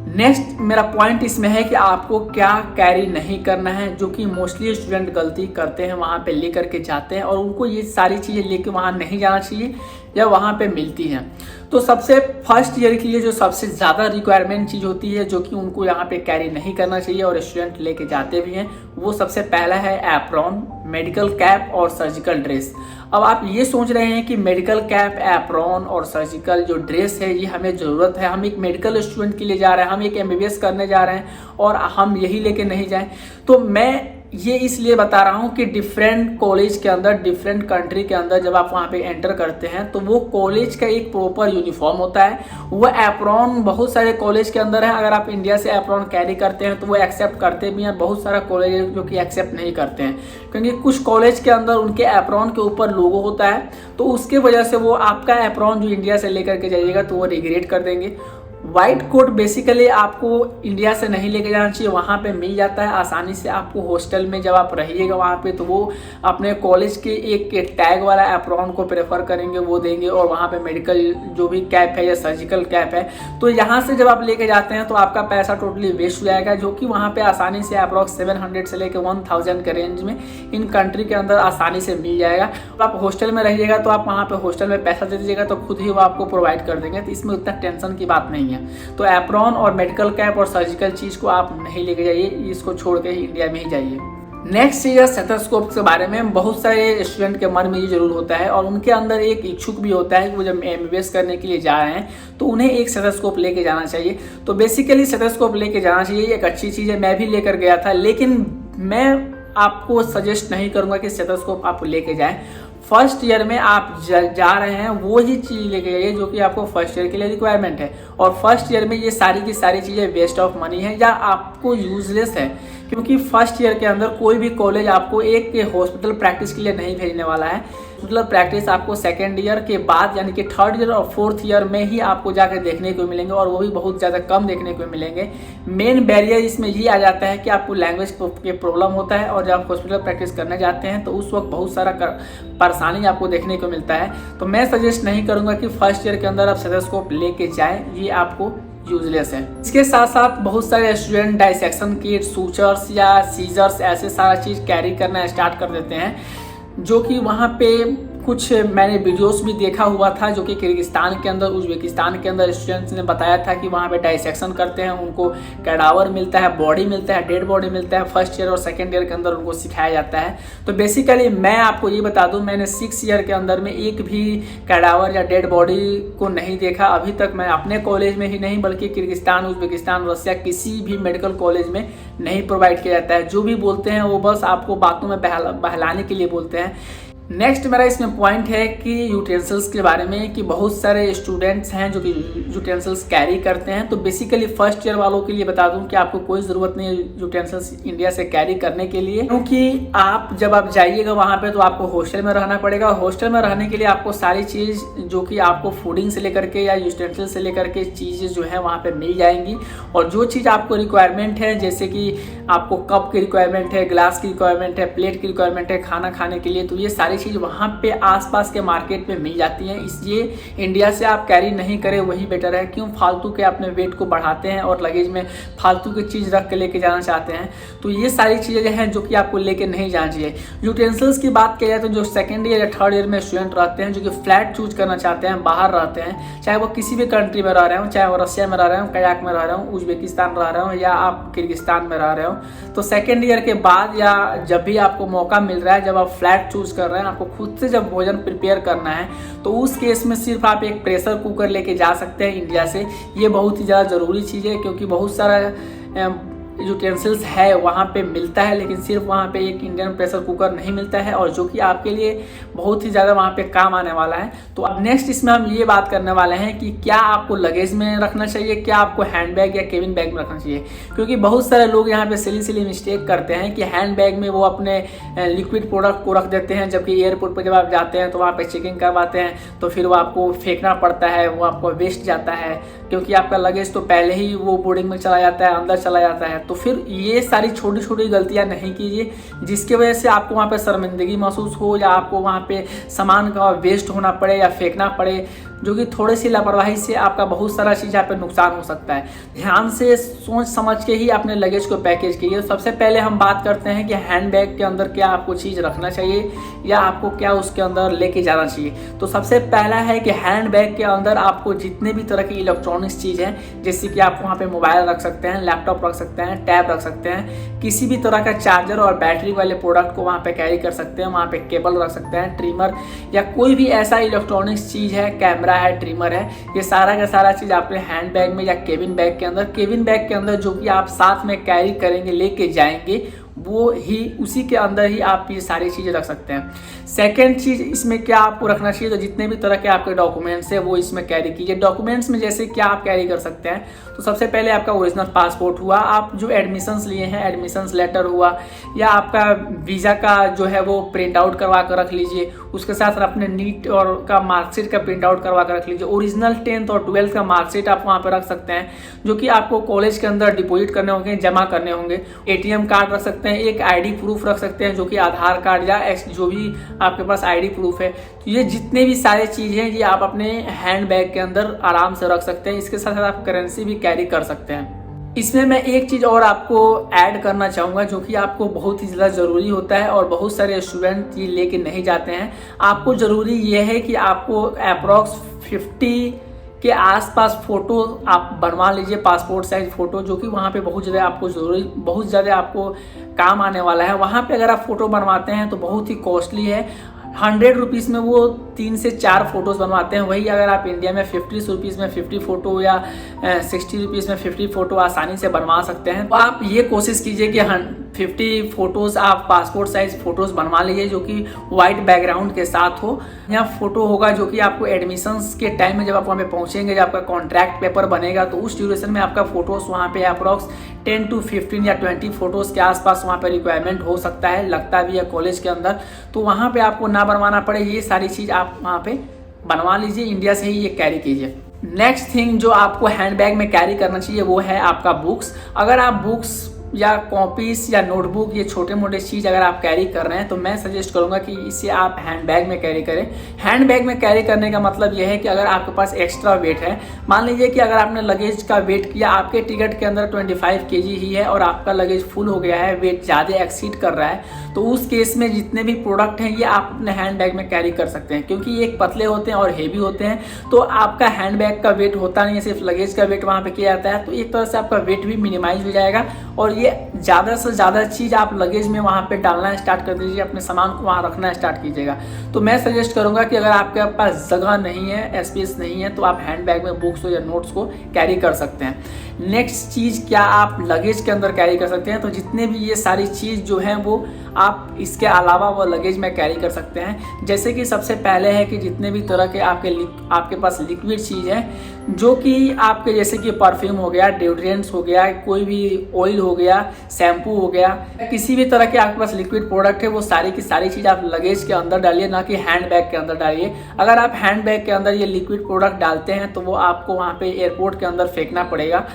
नेक्स्ट मेरा पॉइंट इसमें है कि आपको क्या कैरी नहीं करना है, जो कि मोस्टली स्टूडेंट गलती करते हैं, वहाँ पे लेकर के जाते हैं और उनको ये सारी चीज़ें लेके वहाँ नहीं जाना चाहिए या वहाँ पे मिलती हैं। तो सबसे फर्स्ट ईयर के लिए जो सबसे ज़्यादा रिक्वायरमेंट चीज़ होती है, जो कि उनको यहाँ पे कैरी नहीं करना चाहिए और स्टूडेंट लेके जाते भी हैं, वो सबसे पहला है एप्रॉन, मेडिकल कैप और सर्जिकल ड्रेस। अब आप ये सोच रहे हैं कि मेडिकल कैप, एप्रॉन और सर्जिकल जो ड्रेस है ये हमें ज़रूरत है, हम एक मेडिकल स्टूडेंट के लिए जा रहे हैं, हम एक MBBS करने जा रहे हैं और हम यही लेके नहीं जाएं। तो मैं ये इसलिए बता रहा हूँ कि डिफरेंट कॉलेज के अंदर, डिफरेंट कंट्री के अंदर जब आप वहाँ पे एंटर करते हैं तो वो कॉलेज का एक प्रॉपर यूनिफॉर्म होता है। वो एप्रॉन बहुत सारे कॉलेज के अंदर है, अगर आप इंडिया से एप्रॉन कैरी करते हैं तो वो एक्सेप्ट करते भी हैं, बहुत सारा कॉलेज है जो कि एक्सेप्ट नहीं करते हैं, क्योंकि कुछ कॉलेज के अंदर उनके एप्रॉन के ऊपर लोगो होता है, तो उसके वजह से वो आपका एप्रॉन जो इंडिया से लेकर के जाइएगा तो वो रिग्रेट कर देंगे। वाइट कोट बेसिकली आपको इंडिया से नहीं लेके जाना चाहिए, वहाँ पे मिल जाता है आसानी से आपको हॉस्टल में। जब आप रहिएगा वहाँ पे तो वो अपने कॉलेज के एक टैग वाला एप्रॉन को प्रेफर करेंगे, वो देंगे। और वहाँ पे मेडिकल जो भी कैप है या सर्जिकल कैप है, तो यहाँ से जब आप लेके जाते हैं तो आपका पैसा टोटली वेस्ट हो जाएगा, जो कि वहाँ पे आसानी से अप्रॉक्स 700 से लेकर 1000 के रेंज में इन कंट्री के अंदर आसानी से मिल जाएगा। आप हॉस्टल में रहिएगा तो आप वहाँ पे हॉस्टल में पैसा दे दीजिएगा तो खुद ही वो आपको प्रोवाइड कर देंगे, तो इसमें उतना टेंशन की बात नहीं है। तो एप्रॉन और मेडिकल कैप और सर्जिकल चीज़ को आप नहीं लेके जाइए, इसको छोड़ के ही इंडिया में ही जाइए। नेक्स्ट चीज़ है स्टेथोस्कोप के बारे में। बहुत सारे स्टूडेंट के मन में ये जरूर होता है और उनके अंदर एक इच्छुक भी होता है कि वो जब MBBS करने के लिए जा रहे हैं तो उन्हें एक स्टेथोस्कोप लेके जाना चाहिए। तो बेसिकली स्टेथोस्कोप लेके जाना चाहिए, एक अच्छी चीज़ है, मैं भी लेकर गया था, लेकिन मैं आपको सजेस्ट नहीं करूँगा कि स्टेथोस्कोप आप लेके जाएँ। फर्स्ट ईयर में आप जा रहे हैं वो ही चीज़ लेके जाइए जो कि आपको फर्स्ट ईयर के लिए रिक्वायरमेंट है। और फर्स्ट ईयर में ये सारी की सारी चीज़ें वेस्ट ऑफ मनी है या आपको यूजलेस है, क्योंकि फर्स्ट ईयर के अंदर कोई भी कॉलेज आपको एक हॉस्पिटल प्रैक्टिस के लिए नहीं भेजने वाला है। हॉस्पिटल प्रैक्टिस आपको सेकेंड ईयर के बाद यानी कि थर्ड ईयर और फोर्थ ईयर में ही आपको जाकर देखने को मिलेंगे, और वो भी बहुत ज़्यादा कम देखने को मिलेंगे। मेन बैरियर इसमें ये आ जाता है कि आपको लैंग्वेज के प्रॉब्लम होता है, और जब आप हॉस्पिटल प्रैक्टिस करने जाते हैं तो उस वक्त बहुत सारा परेशानी आपको देखने को मिलता है। तो मैं सजेस्ट नहीं करूँगा कि फर्स्ट ईयर के अंदर आप स्टेथोस्कोप लेके जाएँ, ये आपको यूजलेस है। इसके साथ साथ बहुत सारे स्टूडेंट डाइसेक्शन किट, सूचर्स या सीजर्स ऐसे सारा चीज़ कैरी करना स्टार्ट कर देते हैं, जो कि वहाँ पे कुछ मैंने वीडियोस भी देखा हुआ था जो कि किर्गिस्तान के अंदर, उज्बेकिस्तान के अंदर स्टूडेंट्स ने बताया था कि वहाँ पे डाइसेक्शन करते हैं, उनको कैडावर मिलता है, बॉडी मिलता है, डेड बॉडी मिलता है। फर्स्ट ईयर और सेकेंड ईयर के अंदर उनको सिखाया जाता है। तो बेसिकली मैं आपको ये बता दूं, मैंने 6 ईयर के अंदर में एक भी कैडावर या डेड बॉडी को नहीं देखा अभी तक। मैं अपने कॉलेज में ही नहीं बल्कि किर्गिस्तान, उज्बेकिस्तान, रसिया किसी भी मेडिकल कॉलेज में नहीं प्रोवाइड किया जाता है। जो भी बोलते हैं वो बस आपको बातों में बहलाने के लिए बोलते हैं। नेक्स्ट मेरा इसमें पॉइंट है कि यूटेंसिल्स के बारे में, कि बहुत सारे स्टूडेंट्स हैं जो कि यूटेंसिल्स कैरी करते हैं। तो बेसिकली फर्स्ट ईयर वालों के लिए बता दूं कि आपको कोई ज़रूरत नहीं है यूटेंसिल्स इंडिया से कैरी करने के लिए, क्योंकि आप जब आप जाइएगा वहाँ पे तो आपको हॉस्टल में रहना पड़ेगा। हॉस्टल में रहने के लिए आपको सारी चीज़ जो कि आपको फूडिंग से लेकर के या यूटेंसिल से लेकर के चीज़ें जो है वहाँ पर मिल जाएंगी। और जो चीज़ आपको रिक्वायरमेंट है, जैसे कि आपको कप की रिक्वायरमेंट है, ग्लास की रिक्वायरमेंट है, प्लेट की रिक्वायरमेंट है खाना खाने के लिए, तो ये सारी चीज़ वहाँ पे आसपास के मार्केट में मिल जाती हैं, इसलिए इंडिया से आप कैरी नहीं करें वही बेटर है। क्यों फालतू के अपने वेट को बढ़ाते हैं और लगेज में फालतू की चीज़ रख के लेके जाना चाहते हैं। तो ये सारी चीज़ें हैं जो कि आपको लेके नहीं जाना चाहिए। यूटेंसिल्स की बात की जाए तो जो सेकेंड ईयर या थर्ड ईयर में स्टूडेंट रहते हैं जो कि फ्लैट चूज करना चाहते हैं, बाहर रहते हैं, चाहे वो किसी भी कंट्री में रह रहे हो, चाहे वो रशिया में रह रहे हो, कजाक में रह रहे हो, उज्बेकिस्तान रह रहे हो या आप किर्गिस्तान में रह रहे हो, तो सेकेंड ईयर के बाद या जब भी आपको मौका मिल रहा है, जब आप फ्लैट चूज कर रहे हैं, आपको खुद से जब भोजन प्रिपेयर करना है, तो उस केस में सिर्फ आप एक प्रेशर कुकर लेके जा सकते हैं इंडिया से। ये बहुत ही ज़्यादा ज़रूरी चीज़ है, क्योंकि बहुत सारा यूटेंसिल्स है वहाँ पे मिलता है, लेकिन सिर्फ वहाँ पे एक इंडियन प्रेशर कुकर नहीं मिलता है, और जो कि आपके लिए बहुत ही ज़्यादा वहाँ पे काम आने वाला है। तो अब नेक्स्ट इसमें हम ये बात करने वाले हैं कि क्या आपको लगेज में रखना चाहिए, क्या आपको हैंड बैग या केबिन बैग में रखना चाहिए। क्योंकि बहुत सारे लोग यहाँ पे सिली मिस्टेक करते हैं कि हैंड बैग में वो अपने लिक्विड प्रोडक्ट को रख देते हैं, जबकि एयरपोर्ट पर जब आप जाते हैं तो वहाँ पर चेकिंग करवाते हैं तो फिर वो आपको फेंकना पड़ता है, वो आपको वेस्ट जाता है, क्योंकि आपका लगेज तो पहले ही वो बोर्डिंग में चला जाता है, अंदर चला जाता है। तो फिर ये सारी छोटी छोटी गलतियां नहीं कीजिए जिसकी वजह से आपको वहाँ पे शर्मिंदगी महसूस हो या आपको वहाँ पे सामान का वेस्ट होना पड़े या फेंकना पड़े, जो कि थोड़ी सी लापरवाही से आपका बहुत सारा चीज़ यहाँ पे नुकसान हो सकता है। ध्यान से सोच समझ के ही अपने लगेज को पैकेज कीजिए। सबसे पहले हम बात करते हैं कि हैंड बैग के अंदर क्या आपको चीज़ रखना चाहिए या आपको क्या उसके अंदर लेके जाना चाहिए। तो सबसे पहला है कि हैंड बैग के अंदर आपको जितने भी तरह की इलेक्ट्रॉनिक्स चीज़ हैं, जैसे कि आप वहाँ पे मोबाइल रख सकते हैं, लैपटॉप रख सकते हैं, टैब रख सकते हैं, किसी भी तरह का चार्जर और बैटरी वाले प्रोडक्ट को वहाँ पे कैरी कर सकते हैं, वहाँ पे केबल रख सकते हैं, ट्रिमर या कोई भी ऐसा इलेक्ट्रॉनिक्स चीज़ है, कैमरा है, ट्रिमर है, ये सारा का सारा चीज़ आपके हैंड बैग में या केबिन बैग के अंदर जो कि आप साथ में कैरी करेंगे, लेके जाएंगे, वो ही उसी के अंदर ही आप ये सारी चीज़ें रख सकते हैं। सेकेंड चीज़ इसमें क्या आपको रखना चाहिए, तो जितने भी तरह के आपके डॉक्यूमेंट्स है वो इसमें कैरी कीजिए। डॉक्यूमेंट्स में जैसे क्या आप कैरी कर सकते हैं, तो सबसे पहले आपका ओरिजिनल पासपोर्ट हुआ, आप जो एडमिशन्स लिए हैं एडमिशन्स लेटर हुआ, या आपका वीज़ा का जो है वो प्रिंट आउट करवा कर रख लीजिए। उसके साथ अपने नीट और का मार्कशीट का प्रिंट आउट करवा कर रख लीजिए। ओरिजिनल 10th और 12th का मार्कशीट आप वहाँ पर रख सकते हैं, जो कि आपको कॉलेज के अंदर डिपॉजिट करने होंगे, जमा करने होंगे। ATM कार्ड रख सकते हैं, एक ID प्रूफ रख सकते हैं, जो कि आधार कार्ड या जो भी आपके पास ID प्रूफ है। तो ये जितने भी सारे चीज़ें हैं ये आप अपने हैंड बैग के अंदर आराम से रख सकते हैं। इसके साथ साथ आप करेंसी भी कैरी कर सकते हैं। इसमें मैं एक चीज़ और आपको ऐड करना चाहूँगा, जो कि आपको बहुत ही ज़्यादा ज़रूरी होता है और बहुत सारे स्टूडेंट ये लेके नहीं जाते हैं। आपको ज़रूरी ये है कि आपको अप्रॉक्स 50 के आसपास फ़ोटो आप बनवा लीजिए, पासपोर्ट साइज फ़ोटो, जो कि वहाँ पे बहुत ज़्यादा आपको काम आने वाला है। वहाँ पे अगर आप फ़ोटो बनवाते हैं तो बहुत ही कॉस्टली है। 100 रुपीज़ में वो 3 से 4 फोटोज़ बनवाते हैं। वही अगर आप इंडिया में 50 रुपीज़ में 50 फ़ोटो या 60 रुपीज़ में 50 फ़ोटो आसानी से बनवा सकते हैं। तो आप ये कोशिश कीजिए कि 50 फ़ोटोज़ आप पासपोर्ट साइज़ फ़ोटोज़ बनवा लीजिए, जो कि वाइट बैकग्राउंड के साथ हो। यहाँ फ़ोटो होगा जो कि आपको एडमिशन्स के टाइम में जब आप वहाँ पे पहुँचेंगे, जब आपका कॉन्ट्रैक्ट पेपर बनेगा, तो उस ड्यूरेशन में आपका फ़ोटोज़ वहाँ पे अप्रॉक्स 10 to 15 या 20 फ़ोटोज़ के आसपास वहाँ पे रिक्वायरमेंट हो सकता है, लगता भी है कॉलेज के अंदर। तो वहाँ पे आपको ना बनवाना पड़े, ये सारी चीज़ आप वहाँ पे बनवा लीजिए, इंडिया से ही ये कैरी कीजिए। नेक्स्ट थिंग जो आपको हैंड बैग में कैरी करना चाहिए वो है आपका बुक्स। अगर आप बुक्स या कॉपीज या नोटबुक, ये छोटे मोटे चीज़ अगर आप कैरी कर रहे हैं तो मैं सजेस्ट करूंगा कि इसे आप हैंड बैग में कैरी करें। हैंड बैग में कैरी करने का मतलब यह है कि अगर आपके पास एक्स्ट्रा वेट है, मान लीजिए कि अगर आपने लगेज का वेट किया, आपके टिकट के अंदर 25 kg ही है और आपका लगेज फुल हो गया है, वेट ज़्यादा एक्सीड कर रहा है, तो उस केस में जितने भी प्रोडक्ट हैं ये आप अपने हैंड बैग में कैरी कर सकते हैं। क्योंकि ये एक पतले होते हैं और हेवी होते हैं, तो आपका हैंड बैग का वेट होता नहीं है, सिर्फ लगेज का वेट वहाँ पे किया जाता है। तो एक तरह से आपका वेट भी मिनिमाइज हो जाएगा और ये ज़्यादा से ज़्यादा चीज़ आप लगेज में वहाँ पे डालना स्टार्ट कर दीजिए, अपने सामान को वहाँ रखना स्टार्ट कीजिएगा। तो मैं सजेस्ट करूँगा कि अगर आपके पास जगह नहीं है, स्पेस नहीं है, तो आप हैंड बैग में बुक्स या नोट्स को कैरी कर सकते हैं। नेक्स्ट चीज़ क्या आप लगेज के अंदर कैरी कर सकते हैं, तो जितने भी ये सारी चीज़ जो हैं वो आप इसके अलावा वो लगेज में कैरी कर सकते हैं। जैसे कि सबसे पहले है कि जितने भी तरह के आपके पास लिक्विड चीज़ है, जो कि आपके जैसे कि परफ्यूम हो गया, डिओड्रेंट्स हो गया, कोई भी ऑयल हो गया, शैम्पू हो गया, किसी भी तरह के आपके पास लिक्विड प्रोडक्ट है, वो सारी की सारी चीज़ आप लगेज के अंदर डालिए, ना कि हैंड बैग के अंदर डालिए। अगर आप हैंड बैग के अंदर ये लिक्विड प्रोडक्ट डालते हैं तो वो आपको वहाँ पे एयरपोर्ट के अंदर फेंकना पड़ेगा।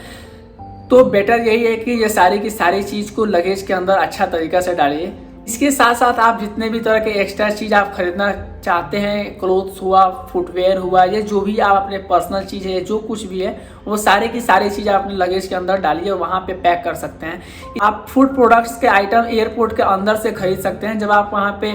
तो बेटर यही है कि ये सारी की सारी चीज़ को लगेज के अंदर अच्छा तरीका से डालिए। इसके साथ साथ आप जितने भी तरह के एक्स्ट्रा चीज़ आप खरीदना चाहते हैं, क्लोथ्स हुआ, फुटवेयर हुआ, या जो भी आप अपने पर्सनल चीज़ है, जो कुछ भी है, वो सारे की सारी चीज़ आप अपने लगेज के अंदर डालिए और वहाँ पे पैक कर सकते हैं। आप फूड प्रोडक्ट्स के आइटम एयरपोर्ट के अंदर से खरीद सकते हैं। जब आप वहाँ पे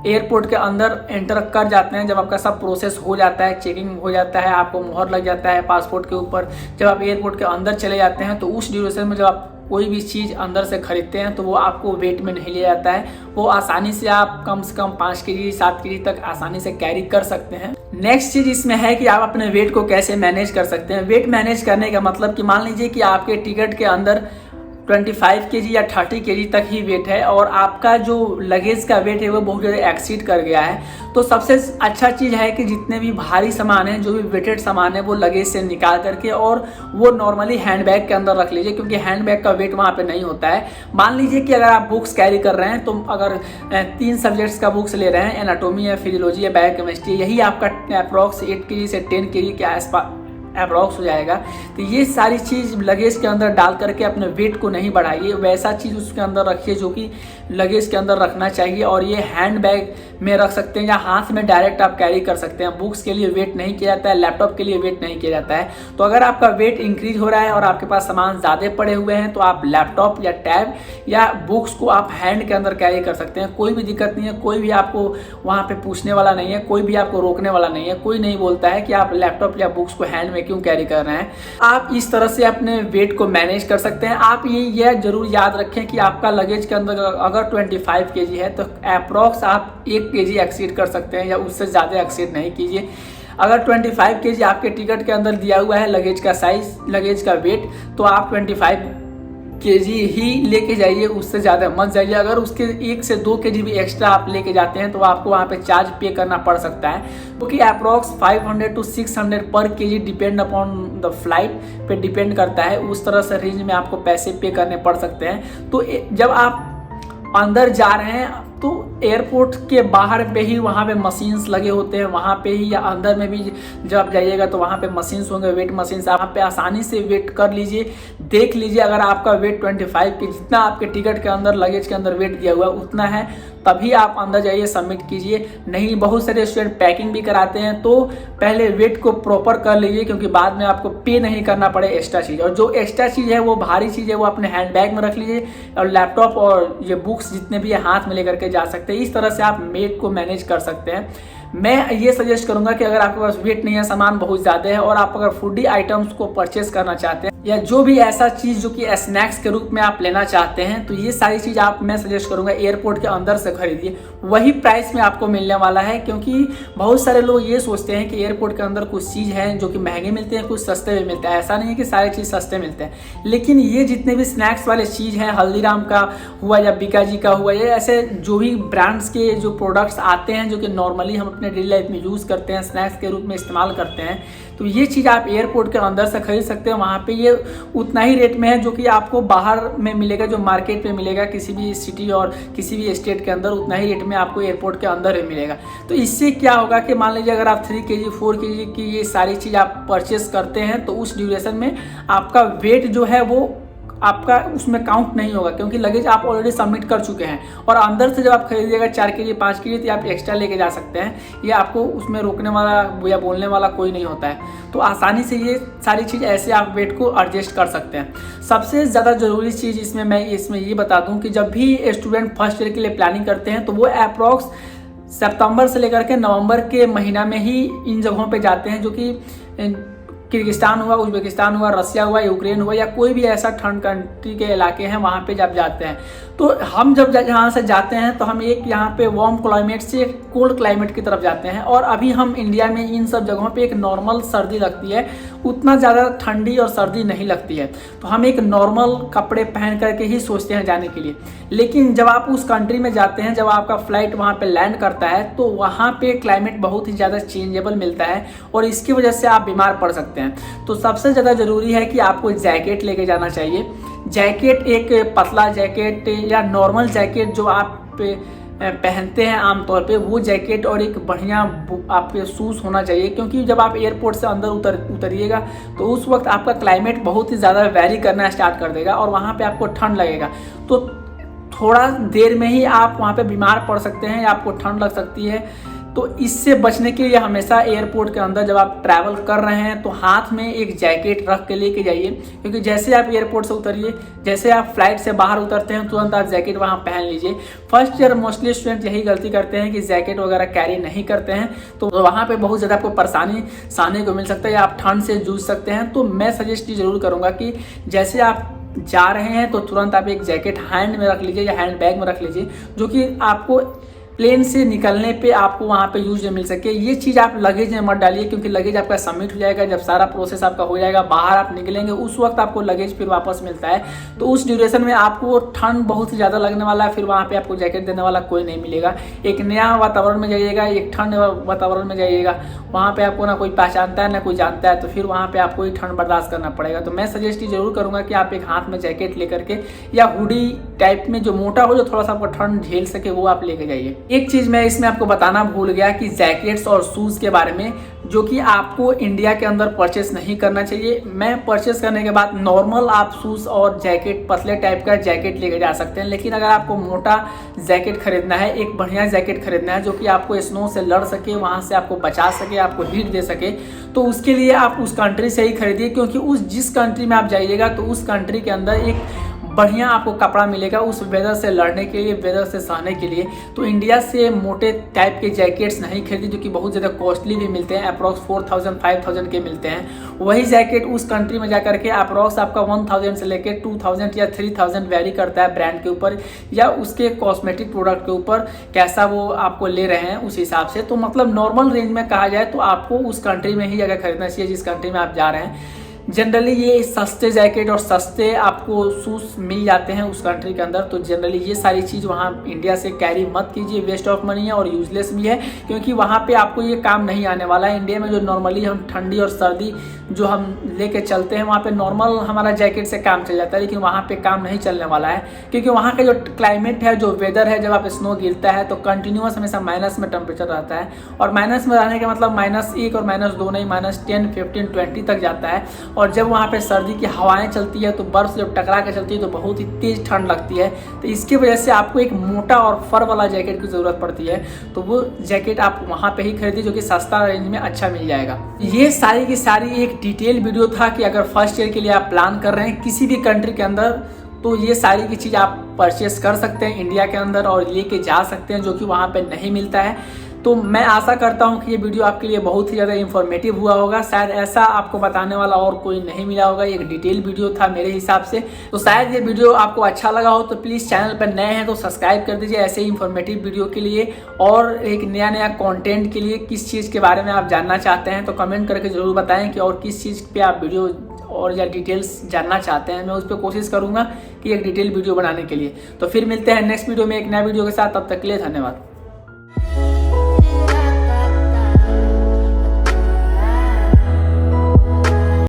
एयरपोर्ट के अंदर एंटर कर जाते हैं, जब आपका सब प्रोसेस हो जाता है, चेकिंग हो जाता है, आपको मोहर लग जाता है पासपोर्ट के ऊपर, जब आप एयरपोर्ट के अंदर चले जाते हैं तो उस ड्यूरेशन में जब आप कोई भी चीज़ अंदर से खरीदते हैं तो वो आपको वेट में नहीं लिया जाता है। वो आसानी से आप कम से कम 5 केजी 7 केजी तक आसानी से कैरी कर सकते हैं। नेक्स्ट चीज़ इसमें है कि आप अपने वेट को कैसे मैनेज कर सकते हैं। वेट मैनेज करने का मतलब कि मान लीजिए कि आपके टिकट के अंदर 25 केजी या 30 केजी तक ही वेट है और आपका जो लगेज का वेट है वो बहुत ज़्यादा एक्सीड कर गया है, तो सबसे अच्छा चीज़ है कि जितने भी भारी सामान है, जो भी वेटेड सामान है, वो लगेज से निकाल करके और वो नॉर्मली हैंडबैग के अंदर रख लीजिए, क्योंकि हैंडबैग का वेट वहाँ पे नहीं होता है। मान लीजिए कि अगर आप बुक्स कैरी कर रहे हैं, तो अगर 3 सब्जेक्ट्स का बुक्स ले रहे हैं, एनाटोमी है, फिजियोलॉजी है, बायोकेमिस्ट्री, यही आपका अप्रॉक्स 8 केजी से 10 केजी के आसपास अप्रॉक्स हो जाएगा। तो ये सारी चीज़ लगेज के अंदर डाल करके अपने वेट को नहीं बढ़ाइए, वैसा चीज़ उसके अंदर रखिए जो कि लगेज के अंदर रखना चाहिए। और ये हैंड बैग में रख सकते हैं या हाथ में डायरेक्ट आप कैरी कर सकते हैं। बुक्स के लिए वेट नहीं किया जाता है, लैपटॉप के लिए वेट नहीं किया जाता है। तो अगर आपका वेट इंक्रीज हो रहा है और आपके पास सामान ज़्यादा पड़े हुए हैं, तो आप लैपटॉप या टैब या बुक्स को आप हैंड के अंदर कैरी कर सकते हैं। कोई भी दिक्कत नहीं है, कोई भी आपको वहाँ पे पूछने वाला नहीं है, कोई भी आपको रोकने वाला नहीं है, कोई नहीं बोलता है कि आप लैपटॉप या बुक्स को हैंड में क्यों कैरी कर रहे हैं। आप इस तरह से अपने वेट को मैनेज कर सकते हैं। आप ये जरूर याद रखें कि आपका लगेज के अंदर अगर 25 केजी है तो अप्रॉक्स आप 1 केजी एक्सीड कर सकते हैं या उससे ज़्यादा एक्सीड नहीं कीजिए। अगर 25 केजी आपके टिकट के अंदर दिया हुआ है लगेज का साइज, लगेज का वेट, तो आप 25 केजी ही लेके जाइए, उससे ज़्यादा मत जाइए। अगर उसके 1 से 2 केजी भी एक्स्ट्रा आप लेके जाते हैं तो आपको वहाँ पे चार्ज पे करना पड़ सकता है, क्योंकि अप्रॉक्स 500 to 600 पर KG depend upon the flight पे डिपेंड करता है। उस तरह से रेंज में आपको पैसे पे करने पड़ सकते हैं। तो जब आप अंदर जा रहे हैं तो एयरपोर्ट के बाहर पे ही वहाँ पे मशीन्स लगे होते हैं, वहाँ पे ही, या अंदर में भी जब आप जाइएगा तो वहाँ पे मशीन्स होंगे, वेट मशीन्स, आप पे आसानी से वेट कर लीजिए, देख लीजिए। अगर आपका वेट 25 के जितना आपके टिकट के अंदर लगेज के अंदर वेट दिया हुआ है उतना है, तभी आप अंदर जाइए, सबमिट कीजिए। नहीं, बहुत सारे स्टूडेंट पैकिंग भी कराते हैं, तो पहले वेट को प्रॉपर कर लीजिए, क्योंकि बाद में आपको पे नहीं करना पड़े एक्स्ट्रा चीज़। और जो एक्स्ट्रा चीज़ है वो भारी चीज़ है, वो अपने हैंड बैग में रख लीजिए, और लैपटॉप और ये बुक्स जितने भी है हाथ में लेकर के जा सकते हैं। इस तरह से आप वेट को मैनेज कर सकते हैं। मैं ये सजेस्ट करूंगा कि अगर आपके पास वेट नहीं है, सामान बहुत ज़्यादा है, और आप अगर फूडी आइटम्स को परचेस करना चाहते हैं या जो भी ऐसा चीज़ जो कि स्नैक्स के रूप में आप लेना चाहते हैं, तो ये सारी चीज़ मैं सजेस्ट करूंगा एयरपोर्ट के अंदर से खरीदिए। वही प्राइस में आपको मिलने वाला है, क्योंकि बहुत सारे लोग ये सोचते हैं कि एयरपोर्ट के अंदर कुछ चीज़ है जो कि महंगे मिलते हैं, कुछ सस्ते में मिलता है। ऐसा नहीं है कि सारी चीज़ सस्ते मिलते हैं, लेकिन ये जितने भी स्नैक्स वाले चीज़ हैं, हल्दीराम का हुआ या बीकाजी का हुआ, या ऐसे जो भी ब्रांड्स के जो प्रोडक्ट्स आते हैं जो कि नॉर्मली हम अपने डेली लाइफ में यूज़ करते हैं, स्नैक्स के रूप में इस्तेमाल करते हैं, तो ये चीज़ आप एयरपोर्ट के अंदर से खरीद सकते हैं। वहाँ पे ये उतना ही रेट में है जो कि आपको बाहर में मिलेगा, जो मार्केट में मिलेगा किसी भी सिटी और किसी भी स्टेट के अंदर, उतना ही रेट में आपको एयरपोर्ट के अंदर ही मिलेगा। तो इससे क्या होगा कि मान लीजिए अगर आप 3 केजी 4 केजी की ये सारी चीज़ आप परचेस करते हैं, तो उस ड्यूरेशन में आपका वेट जो है वो आपका उसमें काउंट नहीं होगा, क्योंकि लगेज आप ऑलरेडी सबमिट कर चुके हैं। और अंदर से जब आप खरीदिएगा 4 केजी 5 केजी, तो आप एक्स्ट्रा लेके जा सकते हैं। ये आपको उसमें रोकने वाला या बोलने वाला कोई नहीं होता है। तो आसानी से ये सारी चीज़ ऐसे आप वेट को एडजस्ट कर सकते हैं। सबसे ज़्यादा ज़रूरी चीज़ इसमें ये बता दूँ कि जब भी स्टूडेंट फर्स्ट ईयर के लिए प्लानिंग करते हैं, तो वो अप्रॉक्स सितंबर से लेकर के नवंबर के महीना में ही इन जगहों पे जाते हैं, जो कि किर्गिस्तान हुआ, उज्बेकिस्तान हुआ, रसिया हुआ, यूक्रेन हुआ, या कोई भी ऐसा ठंड कंट्री के इलाके हैं, वहाँ पे जब जाते हैं। तो हम जब यहाँ से जाते हैं तो हम एक यहाँ पे वार्म क्लाइमेट से कोल्ड क्लाइमेट की तरफ जाते हैं, और अभी हम इंडिया में इन सब जगहों पे एक नॉर्मल सर्दी लगती है, उतना ज़्यादा ठंडी और सर्दी नहीं लगती है। तो हम एक नॉर्मल कपड़े पहन करके ही सोचते हैं जाने के लिए। लेकिन जब आप उस कंट्री में जाते हैं, जब आपका फ्लाइट वहाँ पे लैंड करता है, तो वहाँ पे क्लाइमेट बहुत ही ज़्यादा चेंजेबल मिलता है, और इसकी वजह से आप बीमार पड़ सकते हैं। तो सबसे ज़्यादा ज़रूरी है कि आपको जैकेट लेके जाना चाहिए। जैकेट एक पतला जैकेट या नॉर्मल जैकेट जो आप पहनते हैं आमतौर पे, वो जैकेट, और एक बढ़िया आपके शूज़ होना चाहिए, क्योंकि जब आप एयरपोर्ट से अंदर उतरिएगा तो उस वक्त आपका क्लाइमेट बहुत ही ज़्यादा वेरी करना स्टार्ट कर देगा और वहाँ पे आपको ठंड लगेगा। तो थोड़ा देर में ही आप वहाँ पे बीमार पड़ सकते हैं या आपको ठंड लग सकती है। तो इससे बचने के लिए हमेशा एयरपोर्ट के अंदर जब आप ट्रैवल कर रहे हैं तो हाथ में एक जैकेट रख के लेके जाइए, क्योंकि जैसे आप एयरपोर्ट से उतरिए, जैसे आप फ्लाइट से बाहर उतरते हैं तुरंत आप जैकेट वहाँ पहन लीजिए। फर्स्ट ईयर मोस्टली स्टूडेंट यही गलती करते हैं कि जैकेट वगैरह कैरी नहीं करते हैं, तो वहाँ पर बहुत ज़्यादा आपको परेशानी सहने को मिल सकता है या आप ठंड से जूझ सकते हैं। तो मैं सजेस्ट जरूर करूँगा कि जैसे आप जा रहे हैं तो तुरंत आप एक जैकेट हैंड में रख लीजिए या हैंड बैग में रख लीजिए, जो कि आपको प्लेन से निकलने पे आपको वहाँ पे यूज मिल सके। ये चीज़ आप लगेज में मत डालिए, क्योंकि लगेज आपका सबमिट हो जाएगा, जब सारा प्रोसेस आपका हो जाएगा, बाहर आप निकलेंगे, उस वक्त आपको लगेज फिर वापस मिलता है। तो उस ड्यूरेशन में आपको ठंड बहुत ही ज़्यादा लगने वाला है, फिर वहाँ पे आपको जैकेट देने वाला कोई नहीं मिलेगा। एक नया वातावरण में जाइएगा, एक ठंड वातावरण में जाइएगा, वहाँ पर आपको ना कोई पहचानता है ना कोई जानता है, तो फिर वहाँ पर आपको ही ठंड बर्दाश्त करना पड़ेगा। तो मैं सजेस्ट जरूर करूँगा कि आप एक हाथ में जैकेट लेकर के या हुडी टाइप में जो मोटा हो, जो थोड़ा सा आपको ठंड झेल सके, वो आप लेके जाइए। एक चीज़ मैं इसमें आपको बताना भूल गया कि जैकेट्स और शूज़ के बारे में, जो कि आपको इंडिया के अंदर परचेस नहीं करना चाहिए। मैं परचेस करने के बाद नॉर्मल आप शूज़ और जैकेट, पतले टाइप का जैकेट लेके जा सकते हैं, लेकिन अगर आपको मोटा जैकेट खरीदना है, एक बढ़िया जैकेट खरीदना है जो कि आपको स्नो से लड़ सके, वहाँ से आपको बचा सके, आपको हीट दे सके, तो उसके लिए आप उस कंट्री से ही खरीदिए, क्योंकि जिस कंट्री में आप जाइएगा तो उस कंट्री के अंदर एक बढ़िया आपको कपड़ा मिलेगा उस वेदर से लड़ने के लिए, वेदर से सहने के लिए। तो इंडिया से मोटे टाइप के जैकेट्स नहीं खरीदी, जो कि बहुत ज़्यादा कॉस्टली भी मिलते हैं, अप्रॉक्स 4000 5000 के मिलते हैं। वही जैकेट उस कंट्री में जाकर के अप्रॉक्स आपका 1000 से लेकर 2000 या 3000 वेरी करता है ब्रांड के ऊपर या उसके कॉस्मेटिक प्रोडक्ट के ऊपर, कैसा वो आपको ले रहे हैं उस हिसाब से। तो मतलब नॉर्मल रेंज में कहा जाए तो आपको उस कंट्री में ही जगह खरीदना चाहिए जिस कंट्री में आप जा रहे हैं। जनरली ये सस्ते जैकेट और सस्ते आपको शूज़ मिल जाते हैं उस कंट्री के अंदर, तो जनरली ये सारी चीज़ वहाँ इंडिया से कैरी मत कीजिए, वेस्ट ऑफ मनी है और यूजलेस भी है, क्योंकि वहाँ पे आपको ये काम नहीं आने वाला है। इंडिया में जो नॉर्मली हम ठंडी और सर्दी जो हम लेके चलते हैं, वहाँ पे नॉर्मल हमारा जैकेट से काम चल जाता है, लेकिन वहाँ पे काम नहीं चलने वाला है, क्योंकि वहाँ का जो क्लाइमेट है, जो वेदर है, जब आप स्नो गिरता है तो कंटिन्यूस हमेशा माइनस में टेम्परेचर रहता है, और माइनस में रहने का मतलब -1 और -2 नहीं, -10 15 20 तक जाता है। और जब वहाँ पे सर्दी की हवाएं चलती है तो बर्फ जब टकरा के चलती है तो बहुत ही तेज ठंड लगती है। तो इसकी वजह से आपको एक मोटा और फर वाला जैकेट की ज़रूरत पड़ती है, तो वो जैकेट आप वहाँ पे ही खरीदिए जो कि सस्ता रेंज में अच्छा मिल जाएगा। ये सारी की सारी एक डिटेल वीडियो था कि अगर फर्स्ट ईयर के लिए आप प्लान कर रहे हैं किसी भी कंट्री के अंदर, तो ये सारी की चीज़ आप परचेस कर सकते हैं इंडिया के अंदर और लेके जा सकते हैं, जो कि वहाँ पे नहीं मिलता है। तो मैं आशा करता हूँ कि ये वीडियो आपके लिए बहुत ही ज़्यादा इन्फॉर्मेटिव हुआ होगा। शायद ऐसा आपको बताने वाला और कोई नहीं मिला होगा, एक डिटेल वीडियो था मेरे हिसाब से। तो शायद ये वीडियो आपको अच्छा लगा हो, तो प्लीज़ चैनल पर नए हैं तो सब्सक्राइब कर दीजिए ऐसे ही इन्फॉर्मेटिव वीडियो के लिए, और एक नया कंटेंट के लिए किस चीज़ के बारे में आप जानना चाहते हैं तो कमेंट करके ज़रूर बताएं कि और किस चीज़ पे आप वीडियो और या डिटेल्स जानना चाहते हैं। मैं उस पर कोशिश करूँगा कि एक डिटेल वीडियो बनाने के लिए। तो फिर मिलते हैं नेक्स्ट वीडियो में एक नया वीडियो के साथ, तब तक के लिए धन्यवाद।